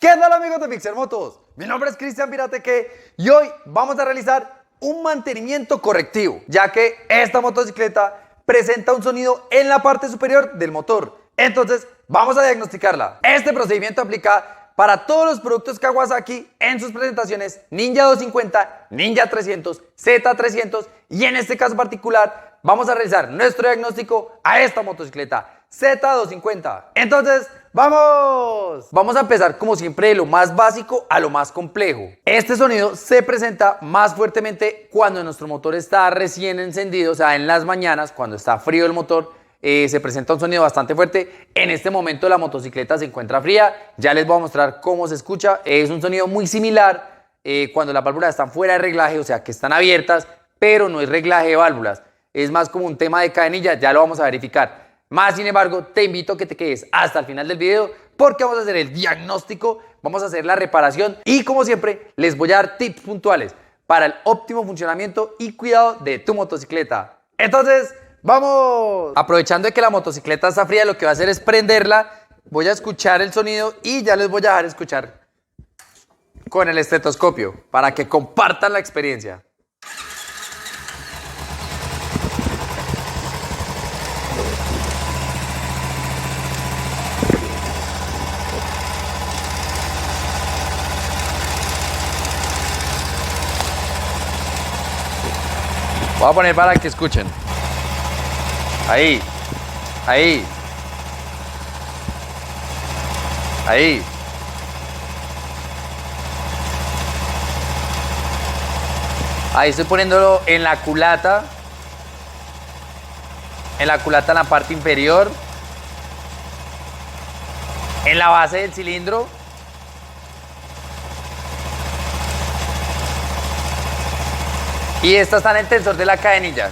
¿Qué tal amigos de Pixel Motos? Mi nombre es Cristian Pirateque y hoy vamos a realizar un mantenimiento correctivo, ya que esta motocicleta presenta un sonido en la parte superior del motor. Entonces vamos a diagnosticarla. Este procedimiento aplica para todos los productos Kawasaki en sus presentaciones Ninja 250, Ninja 300, Z300 y en este caso particular vamos a realizar nuestro diagnóstico a esta motocicleta Z250. Entonces, ¡vamos! Vamos a empezar como siempre de lo más básico a lo más complejo. Este sonido se presenta más fuertemente cuando nuestro motor está recién encendido, o sea, en las mañanas, cuando está frío el motor, se presenta un sonido bastante fuerte. En este momento la motocicleta se encuentra fría, ya les voy a mostrar cómo se escucha. Es un sonido muy similar cuando las válvulas están fuera de reglaje, o sea, que están abiertas, pero no es reglaje de válvulas. Es más como un tema de cadenilla, ya lo vamos a verificar. Más sin embargo, te invito a que te quedes hasta el final del video porque vamos a hacer el diagnóstico, vamos a hacer la reparación y como siempre les voy a dar tips puntuales para el óptimo funcionamiento y cuidado de tu motocicleta. Entonces, ¡vamos! Aprovechando de que la motocicleta está fría, lo que voy a hacer es prenderla, voy a escuchar el sonido y ya les voy a dejar escuchar con el estetoscopio para que compartan la experiencia. Voy a poner para que escuchen. Ahí. Ahí. Ahí. Ahí estoy poniéndolo en la culata. En la culata en la parte inferior. En la base del cilindro. Y esta está en el tensor de la cadenilla.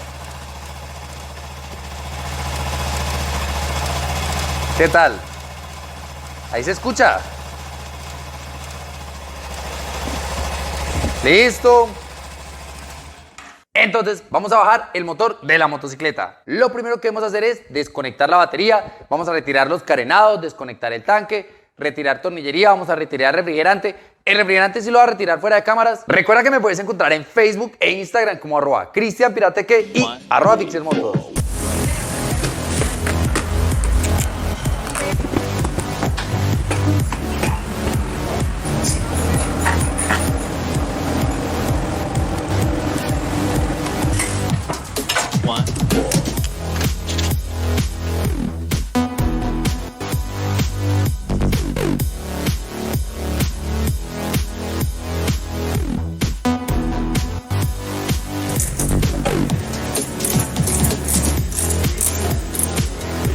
¿Qué tal? Ahí se escucha. Listo. Entonces vamos a bajar el motor de la motocicleta. Lo primero que vamos a hacer es desconectar la batería. Vamos a retirar los carenados, desconectar el tanque, retirar tornillería, vamos a retirar refrigerante. El refrigerante sí lo va a retirar fuera de cámaras. Recuerda que me puedes encontrar en Facebook e Instagram como @CristianPirateque y @PixelMotos.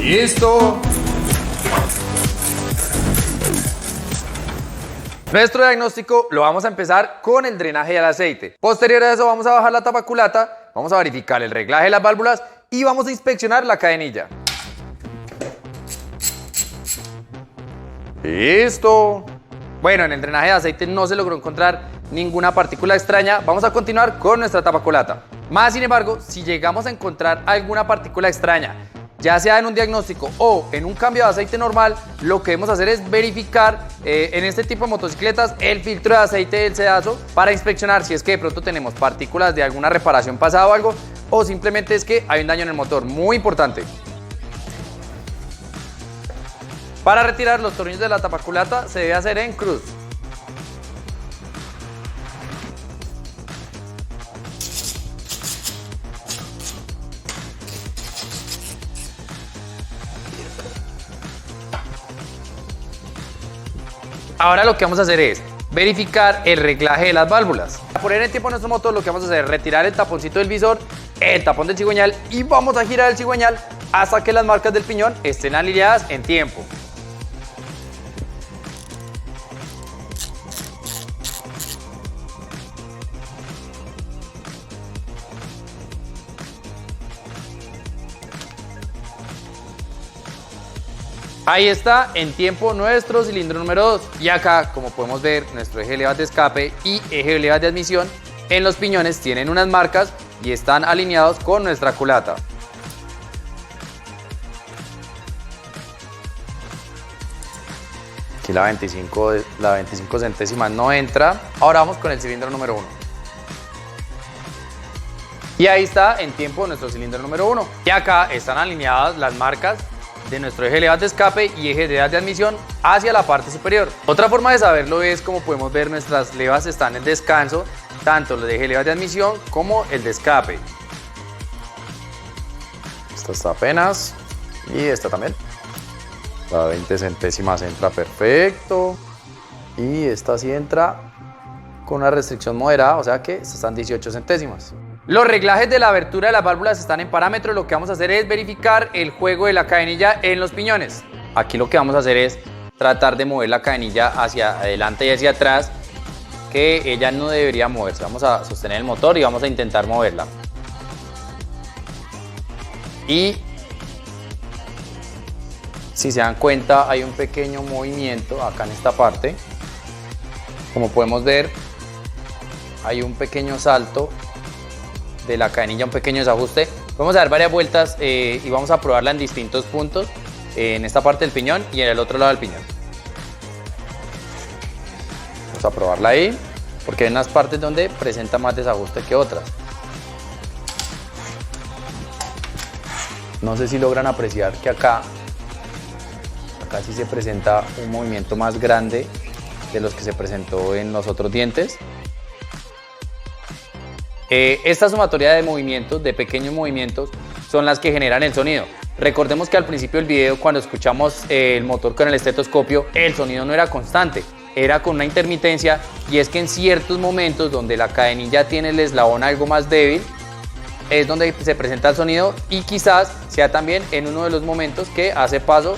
Listo. Nuestro diagnóstico lo vamos a empezar con el drenaje del aceite. Posterior a eso vamos a bajar la tapaculata, vamos a verificar el reglaje de las válvulas y vamos a inspeccionar la cadenilla. Listo. Bueno, en el drenaje de aceite no se logró encontrar ninguna partícula extraña. Vamos a continuar con nuestra tapaculata. Más sin embargo, si llegamos a encontrar alguna partícula extraña, ya sea en un diagnóstico o en un cambio de aceite normal, lo que debemos hacer es verificar en este tipo de motocicletas el filtro de aceite del sedazo para inspeccionar si es que de pronto tenemos partículas de alguna reparación pasada o algo, o simplemente es que hay un daño en el motor. Muy importante. Para retirar los tornillos de la tapaculata se debe hacer en cruz. Ahora lo que vamos a hacer es verificar el reglaje de las válvulas. Para poner en tiempo nuestro motor lo que vamos a hacer es retirar el taponcito del visor, el tapón del cigüeñal y vamos a girar el cigüeñal hasta que las marcas del piñón estén alineadas en tiempo. Ahí está en tiempo nuestro cilindro número 2 y acá, como podemos ver, nuestro eje de levas de escape y eje de levas de admisión en los piñones tienen unas marcas y están alineados con nuestra culata. Aquí la 25 centésimas no entra. Ahora vamos con el cilindro número 1. Y ahí está en tiempo nuestro cilindro número 1. Y acá están alineadas las marcas de nuestro eje de levas de escape y eje de levas de admisión hacia la parte superior. Otra forma de saberlo es, como podemos ver, nuestras levas están en descanso, tanto el eje de levas de admisión como el de escape. Esta está apenas y esta también. La 20 centésimas entra perfecto y esta sí entra con una restricción moderada, o sea que están 18 centésimas. Los reglajes de la abertura de las válvulas están en parámetros. Lo que vamos a hacer es verificar el juego de la cadenilla en los piñones. Aquí lo que vamos a hacer es tratar de mover la cadenilla hacia adelante y hacia atrás, que ella no debería moverse. Vamos a sostener el motor y vamos a intentar moverla. Y si se dan cuenta, hay un pequeño movimiento acá en esta parte. Como podemos ver, hay un pequeño salto de la cadenilla, un pequeño desajuste. Vamos a dar varias vueltas y vamos a probarla en distintos puntos, en esta parte del piñón y en el otro lado del piñón. Vamos a probarla ahí, porque hay unas partes donde presenta más desajuste que otras. No sé si logran apreciar que acá sí se presenta un movimiento más grande de los que se presentó en los otros dientes. Esta sumatoria de movimientos, de pequeños movimientos, son las que generan el sonido. Recordemos que al principio del video, cuando escuchamos el motor con el estetoscopio, el sonido no era constante, era con una intermitencia, y es que en ciertos momentos donde la cadenilla tiene el eslabón algo más débil, es donde se presenta el sonido, y quizás sea también en uno de los momentos que hace paso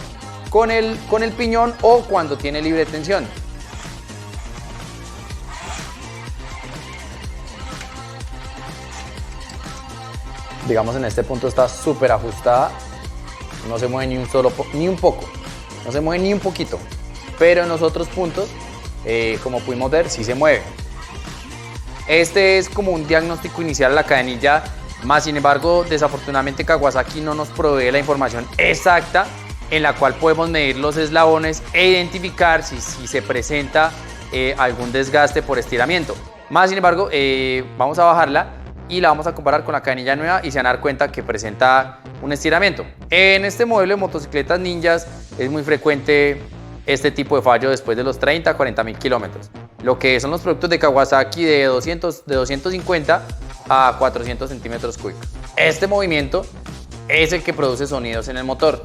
con el piñón o cuando tiene libre tensión. Digamos, en este punto está súper ajustada, no se mueve ni un poco, no se mueve ni un poquito, pero en los otros puntos, como pudimos ver, sí se mueve. Este es como un diagnóstico inicial a la cadenilla, más sin embargo, desafortunadamente Kawasaki no nos provee la información exacta en la cual podemos medir los eslabones e identificar si se presenta algún desgaste por estiramiento. Más sin embargo, vamos a bajarla y la vamos a comparar con la cadenilla nueva y se van a dar cuenta que presenta un estiramiento. En este modelo de motocicletas ninjas es muy frecuente este tipo de fallo después de los 30 a 40 mil kilómetros. Lo que son los productos de Kawasaki de 250 a 400 centímetros cúbicos. Este movimiento es el que produce sonidos en el motor.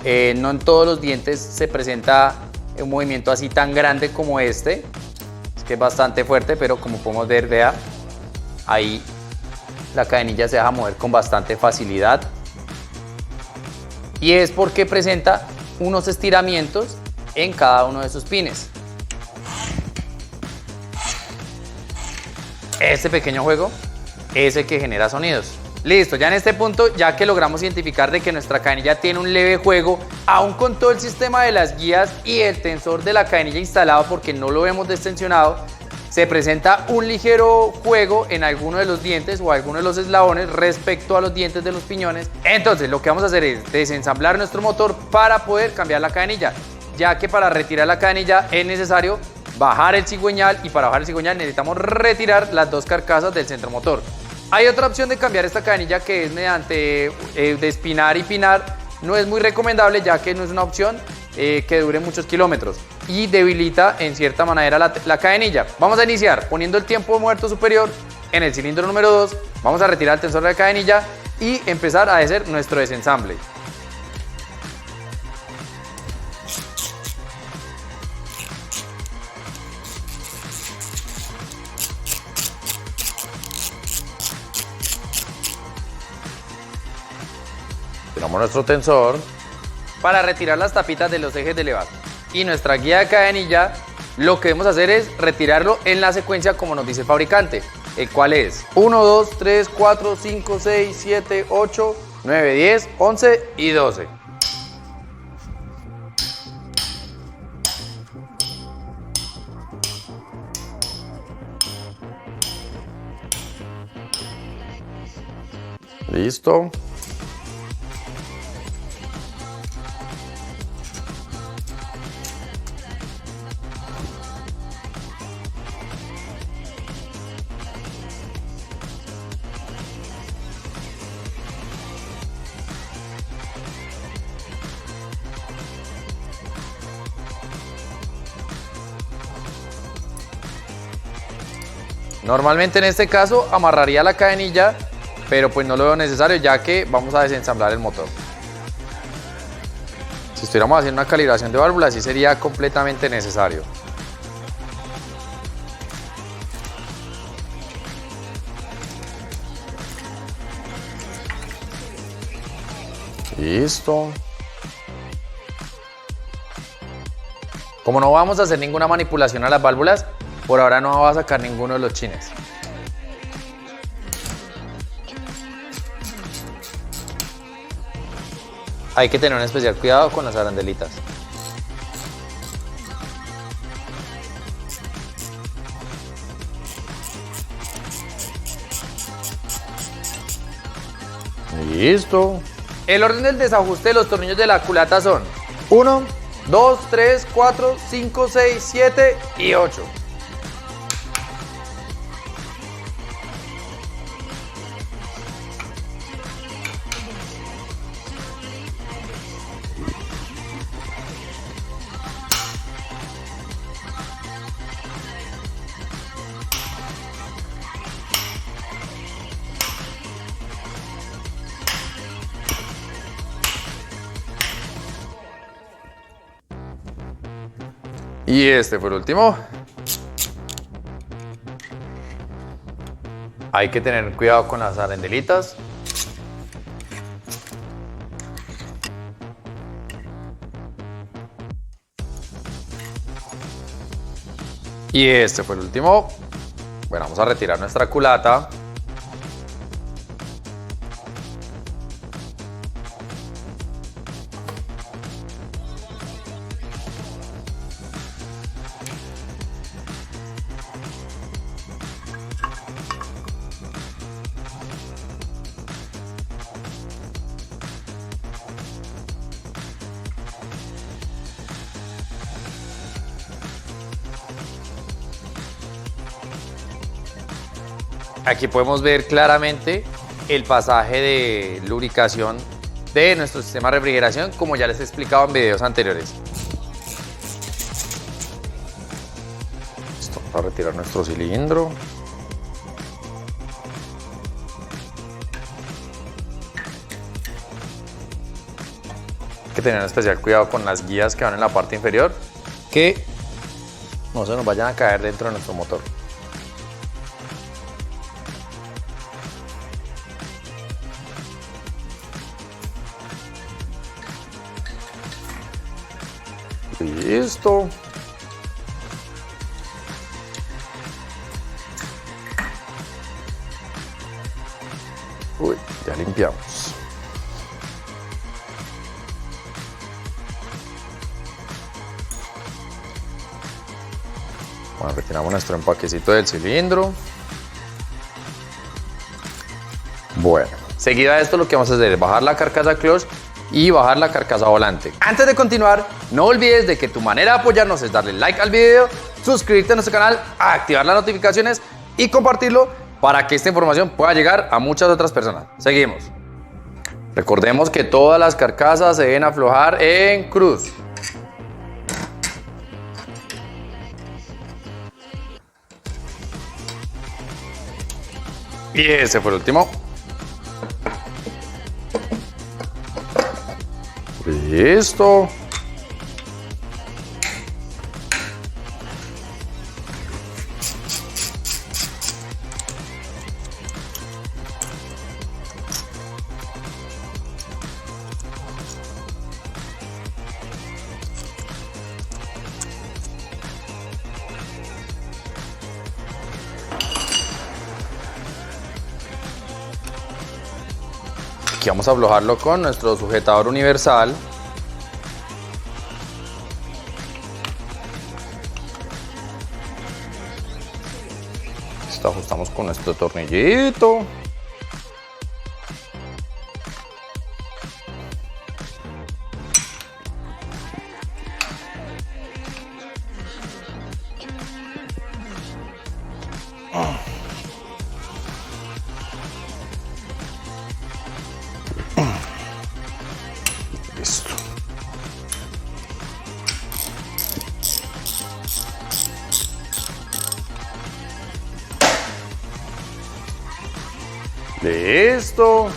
No en todos los dientes se presenta un movimiento así tan grande como este. Es que es bastante fuerte, pero como podemos ver, vea, ahí la cadenilla se deja mover con bastante facilidad. Y es porque presenta unos estiramientos en cada uno de sus pines. Este pequeño juego es el que genera sonidos. Listo, ya en este punto, ya que logramos identificar de que nuestra cadenilla tiene un leve juego, aún con todo el sistema de las guías y el tensor de la cadenilla instalado, porque no lo hemos destensionado, se presenta un ligero juego en alguno de los dientes o alguno de los eslabones respecto a los dientes de los piñones. Entonces lo que vamos a hacer es desensamblar nuestro motor para poder cambiar la cadenilla, ya que para retirar la cadenilla es necesario bajar el cigüeñal, y para bajar el cigüeñal necesitamos retirar las dos carcasas del centro motor. Hay otra opción de cambiar esta cadenilla, que es mediante despinar y pinar. No es muy recomendable, ya que no es una opción que dure muchos kilómetros y debilita en cierta manera la cadenilla. Vamos a iniciar poniendo el tiempo muerto superior en el cilindro número 2. Vamos a retirar el tensor de la cadenilla y empezar a hacer nuestro desensamble. Tiramos nuestro tensor para retirar las tapitas de los ejes de levas. Y nuestra guía de cadenilla, lo que debemos hacer es retirarlo en la secuencia como nos dice el fabricante, el cual es 1, 2, 3, 4, 5, 6, 7, 8, 9, 10, 11 y 12. Listo. Normalmente en este caso amarraría la cadenilla, pero pues no lo veo necesario ya que vamos a desensamblar el motor. Si estuviéramos haciendo una calibración de válvulas, sí sería completamente necesario. Listo. Como no vamos a hacer ninguna manipulación a las válvulas, por ahora no va a sacar ninguno de los chines. Hay que tener un especial cuidado con las arandelitas. Listo. El orden del desajuste de los tornillos de la culata son 1, 2, 3, 4, 5, 6, 7 y 8. Y este por último. Hay que tener cuidado con las arandelitas. Y este fue el último. Bueno, vamos a retirar nuestra culata. Aquí podemos ver claramente el pasaje de lubricación de nuestro sistema de refrigeración, como ya les he explicado en videos anteriores. Listo, vamos a retirar nuestro cilindro. Hay que tener especial cuidado con las guías que van en la parte inferior, que no se nos vayan a caer dentro de nuestro motor. Listo. Uy, ya limpiamos. Bueno, retiramos nuestro empaquecito del cilindro. Bueno, seguido a esto lo que vamos a hacer es bajar la carcasa clutch y bajar la carcasa volante. Antes de continuar, no olvides de que tu manera de apoyarnos es darle like al video, suscribirte a nuestro canal, activar las notificaciones y compartirlo para que esta información pueda llegar a muchas otras personas. Seguimos. Recordemos que todas las carcasas se deben aflojar en cruz. Y ese fue el último. Listo. Aquí vamos a aflojarlo con nuestro sujetador universal. Esto ajustamos con nuestro tornillito. Listo. Listo. Hay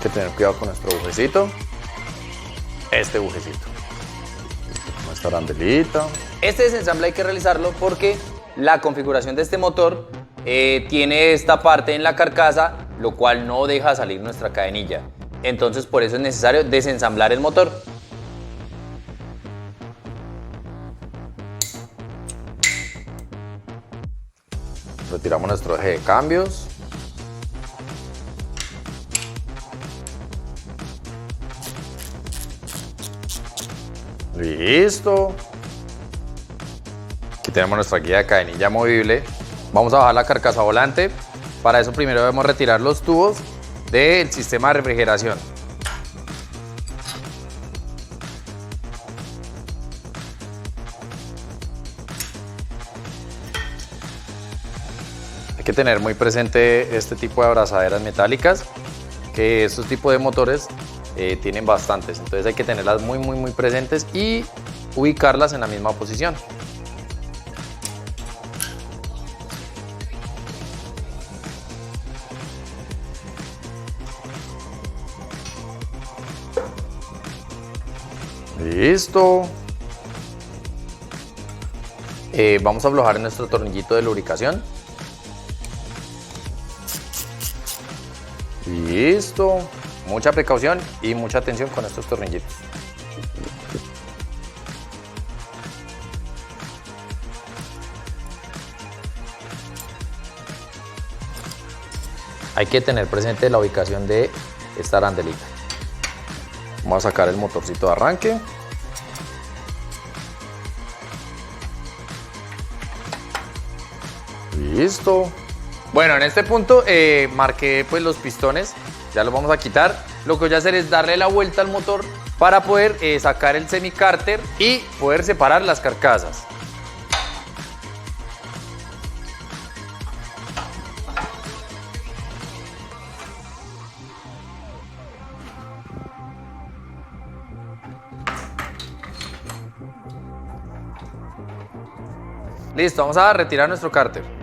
que tener cuidado con nuestro bujecito. Este bujecito. Nuestra arandelita. Este desensamble hay que realizarlo porque la configuración de este motor tiene esta parte en la carcasa, lo cual no deja salir nuestra cadenilla. Entonces por eso es necesario desensamblar el motor. Retiramos nuestro eje de cambios. Listo. Aquí tenemos nuestra guía de cadenilla movible. Vamos a bajar la carcasa volante. Para eso primero debemos retirar los tubos del sistema de refrigeración. Hay que tener muy presente este tipo de abrazaderas metálicas, que estos tipos de motores tienen bastantes, entonces hay que tenerlas muy presentes y ubicarlas en la misma posición. Listo. Vamos a aflojar nuestro tornillito de lubricación. Listo. Mucha precaución y mucha atención con estos tornillitos. Hay que tener presente la ubicación de esta arandelita. Vamos a sacar el motorcito de arranque. Listo. Bueno, en este punto marqué pues los pistones. Ya los vamos a quitar. Lo que voy a hacer es darle la vuelta al motor para poder sacar el semicárter y poder separar las carcasas. Listo, vamos a retirar nuestro cárter.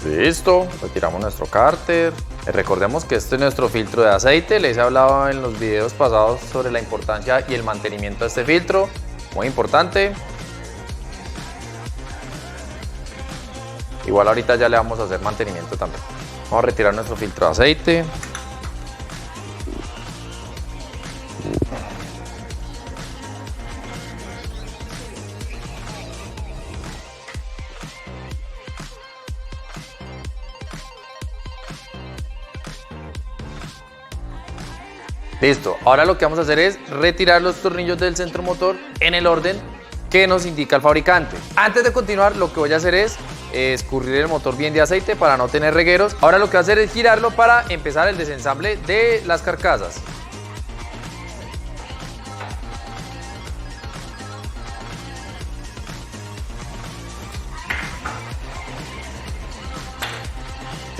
Listo, retiramos nuestro cárter. Recordemos que este es nuestro filtro de aceite. Les he hablado en los videos pasados sobre la importancia y el mantenimiento de este filtro. Muy importante. Igual ahorita ya le vamos a hacer mantenimiento también. Vamos a retirar nuestro filtro de aceite. Listo, ahora lo que vamos a hacer es retirar los tornillos del centro motor en el orden que nos indica el fabricante. Antes de continuar, lo que voy a hacer es escurrir el motor bien de aceite para no tener regueros. Ahora lo que voy a hacer es girarlo para empezar el desensamble de las carcasas.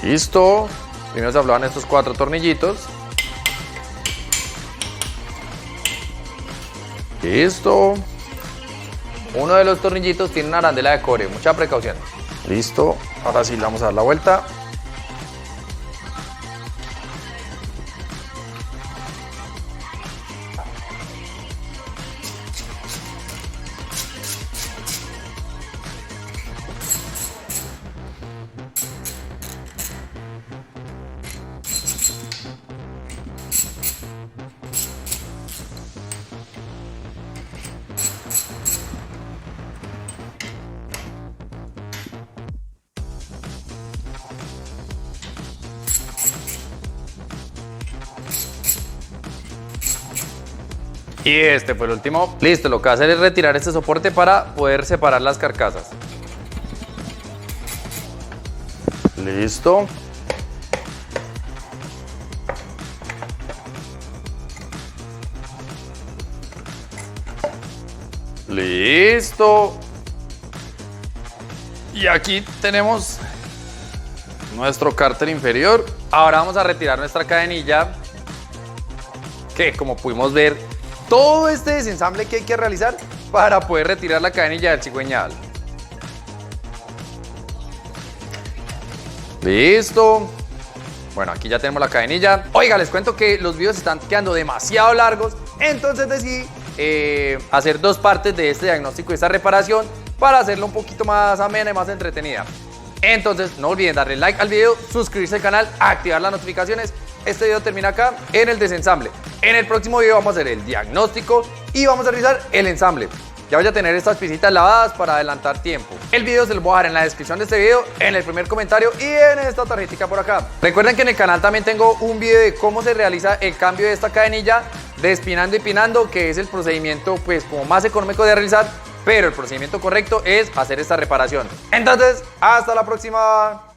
Listo, primero se aflojan estos 4 tornillitos. Listo. Uno de los tornillitos tiene una arandela de cobre, mucha precaución. Listo, ahora sí le vamos a dar la vuelta. Y este fue el último. Listo, lo que va a hacer es retirar este soporte para poder separar las carcasas. Listo. Listo. Y aquí tenemos nuestro cárter inferior. Ahora vamos a retirar nuestra cadenilla, que como pudimos ver, todo este desensamble que hay que realizar para poder retirar la cadenilla del cigüeñal. Listo. Bueno, aquí ya tenemos la cadenilla. Oiga, les cuento que los videos están quedando demasiado largos, entonces decidí hacer dos partes de este diagnóstico y esta reparación para hacerlo un poquito más amena y más entretenida. Entonces no olviden darle like al video, suscribirse al canal, activar las notificaciones. Este video termina acá en el desensamble. En el próximo video vamos a hacer el diagnóstico y vamos a realizar el ensamble. Ya voy a tener estas piecitas lavadas para adelantar tiempo. El video se los voy a dejar en la descripción de este video, en el primer comentario y en esta tarjetita por acá. Recuerden que en el canal también tengo un video de cómo se realiza el cambio de esta cadenilla de espinando y pinando, que es el procedimiento pues como más económico de realizar, pero el procedimiento correcto es hacer esta reparación. Entonces, hasta la próxima.